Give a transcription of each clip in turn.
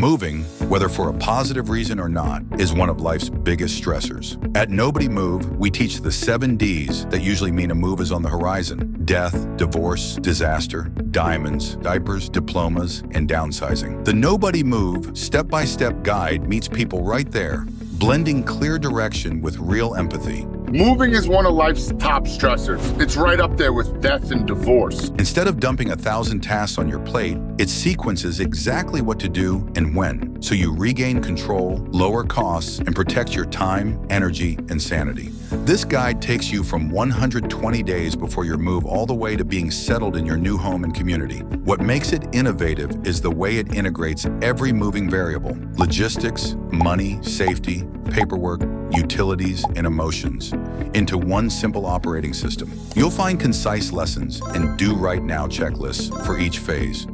Moving, whether for a positive reason or not, is one of life's biggest stressors. At Nobody Move, we teach the 7 Ds that usually mean a move is on the horizon: death, divorce, disaster, diamonds, diapers, diplomas, and downsizing. The Nobody Move step-by-step guide meets people right there, blending clear direction with real empathy. Moving is one of life's top stressors. It's right up there with death and divorce. Instead of dumping 1,000 tasks on your plate, it sequences exactly what to do and when, so you regain control, lower costs, and protect your time, energy, and sanity. This guide takes you from 120 days before your move all the way to being settled in your new home and community. What makes it innovative is the way it integrates every moving variable: logistics, money, safety, paperwork, utilities, and emotions into one simple operating system. You'll find concise lessons and do-right-now checklists for each phase,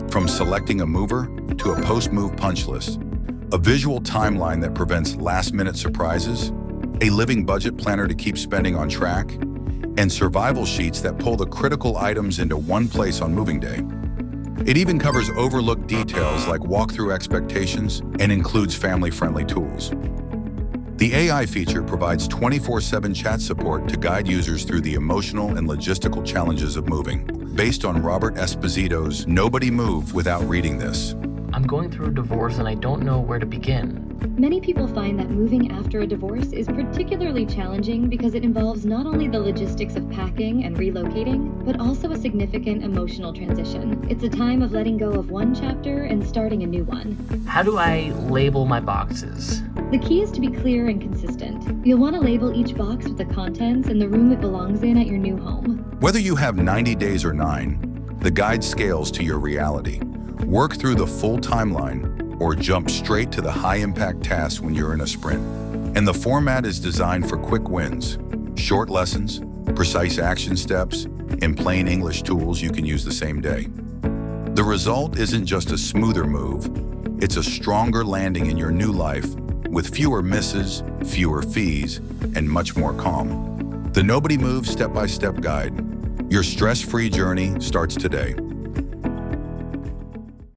from selecting a mover to a post-move punch list, a visual timeline that prevents last-minute surprises, a living budget planner to keep spending on track, and survival sheets that pull the critical items into one place on moving day. It even covers overlooked details like walkthrough expectations and includes family-friendly tools. The AI feature provides 24/7 chat support to guide users through the emotional and logistical challenges of moving. Based on Robert Esposito's Nobody Move Without Reading This. I'm going through a divorce and I don't know where to begin. Many people find that moving after a divorce is particularly challenging because it involves not only the logistics of packing and relocating, but also a significant emotional transition. It's a time of letting go of one chapter and starting a new one. How do I label my boxes? The key is to be clear and consistent. You'll want to label each box with the contents and the room it belongs in at your new home. Whether you have 90 days or 9, the guide scales to your reality. Work through the full timeline or jump straight to the high-impact tasks when you're in a sprint. And the format is designed for quick wins, short lessons, precise action steps, and plain English tools you can use the same day. The result isn't just a smoother move, it's a stronger landing in your new life with fewer misses, fewer fees, and much more calm. The Nobody Move Step-by-Step Guide. Your stress-free journey starts today.